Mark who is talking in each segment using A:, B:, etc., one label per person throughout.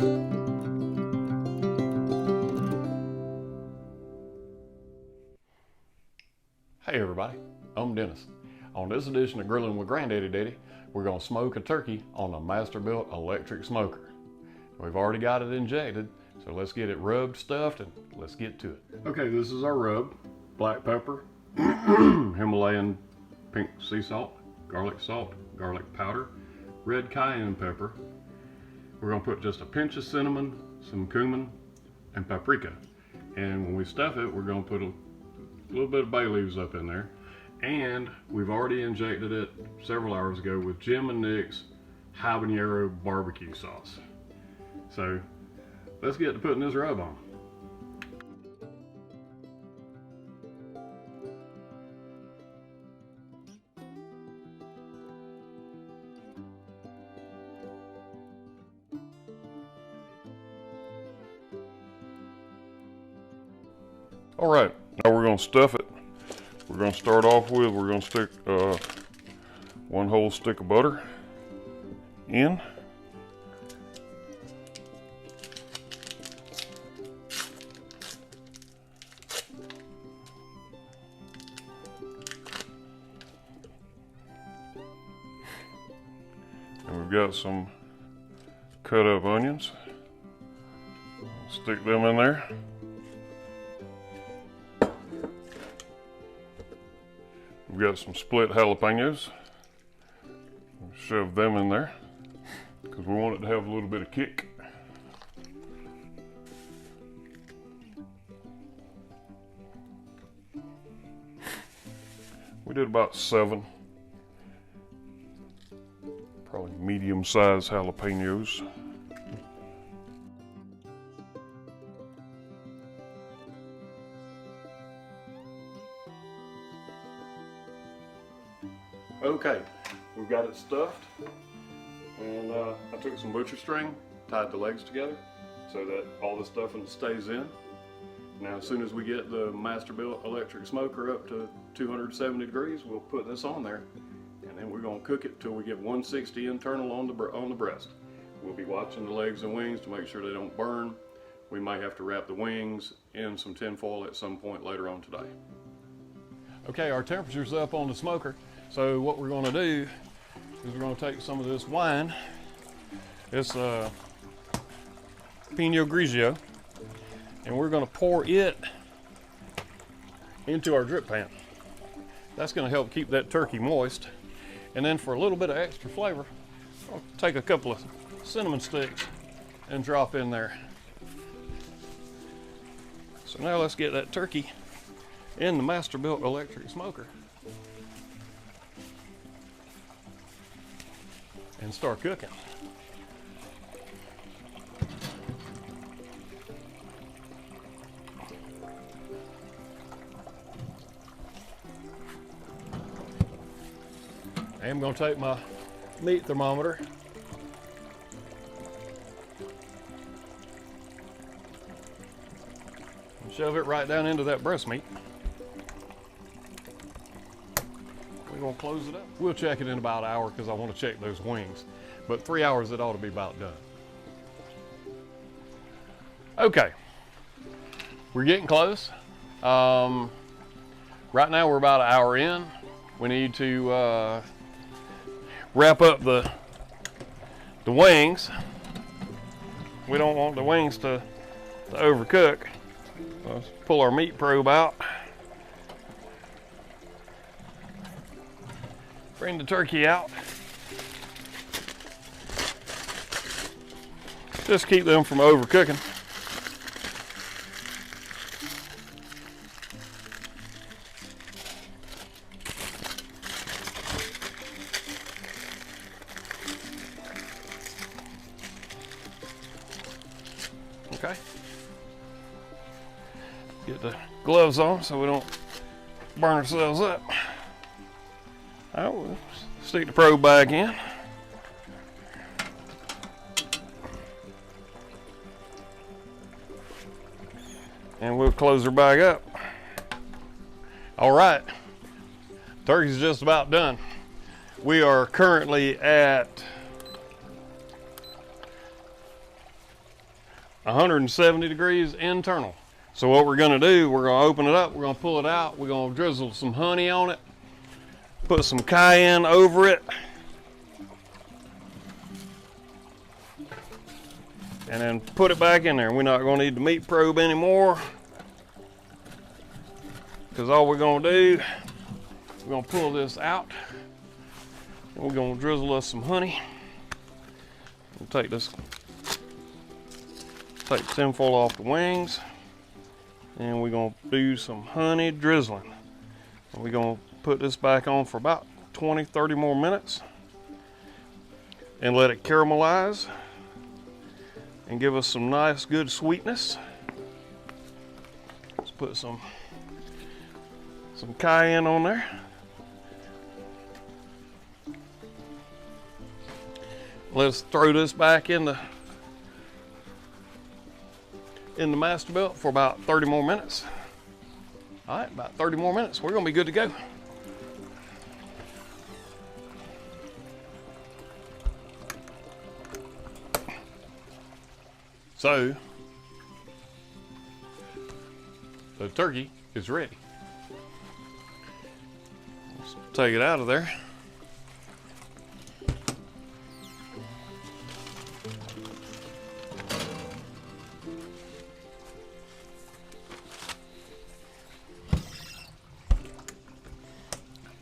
A: Hey everybody, I'm Dennis. On this edition of Grilling with Granddaddy Daddy, we're going to smoke a turkey on a Masterbuilt electric smoker. We've already got it injected, so let's get it rubbed, stuffed, and let's get to it. Okay, this is our rub. Black pepper, Himalayan pink sea salt, garlic powder, red cayenne pepper. We're going to put just a pinch of cinnamon, some cumin, and paprika. And when we stuff it, we're going to put a little bit of bay leaves up in there, and we've already injected it several hours ago with Jim and Nick's habanero barbecue sauce. So let's get to putting this rub on. All right, now we're going to stuff it. We're going to start off with, we're going to stick one whole stick of butter in. And we've got some cut up onions. Stick them in there. We've got some split jalapenos. Shove them in there because we want it to have a little bit of kick. We did about 7, probably medium-sized jalapenos. Okay, we've got it stuffed, and I took some butcher string, tied the legs together so that all the stuffing stays in. Now as soon as we get the Masterbuilt electric smoker up to 270 degrees, we'll put this on there, and then we're going to cook it till we get 160 internal on the breast. We'll be watching the legs and wings to make sure they don't burn. We might have to wrap the wings in some tin foil at some point later on today. Okay, our temperature's up on the smoker. So what we're going to do is we're going to take some of this wine. It's Pinot Grigio, and we're going to pour it into our drip pan. That's going to help keep that turkey moist. And then for a little bit of extra flavor, I'll take a couple of cinnamon sticks and drop in there. So now let's get that turkey in the Masterbuilt electric smoker and start cooking. I'm going to take my meat thermometer and shove it right down into that breast meat. We're going to close it up. We'll check it in about an hour because I want to check those wings. But 3 hours, it ought to be about done. Okay, we're getting close. Right now we're about an hour in. We need to wrap up the wings. We don't want the wings to overcook. Let's pull our meat probe out. Bring the turkey out. Just keep them from overcooking. Okay. Get the gloves on so we don't burn ourselves up. All right, we'll stick the probe back in. And we'll close her back up. All right, turkey's just about done. We are currently at 170 degrees internal. So what we're gonna do, we're gonna open it up, we're gonna pull it out, we're gonna drizzle some honey on it, put some cayenne over it, and then put it back in there. We're not gonna need the meat probe anymore, because all we're gonna do, we're gonna pull this out, and we're gonna drizzle us some honey. We'll take the tinfoil off the wings, and we're gonna do some honey drizzling. And we're gonna put this back on for about 20-30 more minutes and let it caramelize and give us some nice good sweetness. Let's put some cayenne on there. Let's throw this back in the Masterbuilt for about 30 more minutes. All right, about 30 more minutes. We're gonna be good to go. So, the turkey is ready. Let's take it out of there.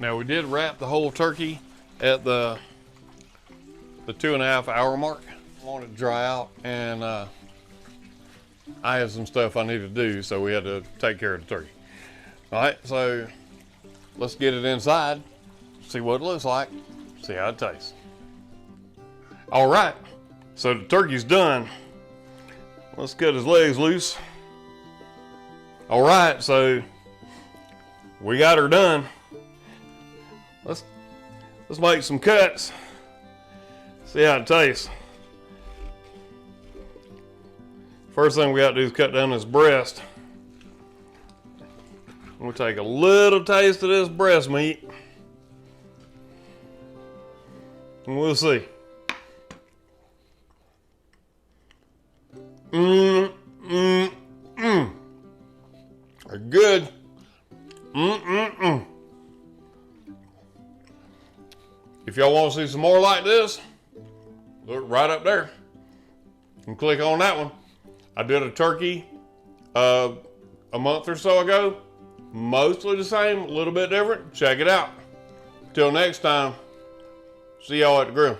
A: Now we did wrap the whole turkey at the 2.5 hour mark. I wanted to dry out, and I had some stuff I needed to do, so we had to take care of the turkey. All right, so let's get it inside, see what it looks like, see how it tastes. All right, so the turkey's done. Let's cut his legs loose. All right, so we got her done. Let's make some cuts. See how it tastes. First thing we got to do is cut down this breast. We'll take a little taste of this breast meat, and we'll see. They're good. If y'all want to see some more like this, look right up there and click on that one. I did a turkey a month or so ago. Mostly the same, a little bit different. Check it out. Till next time, see y'all at the grill.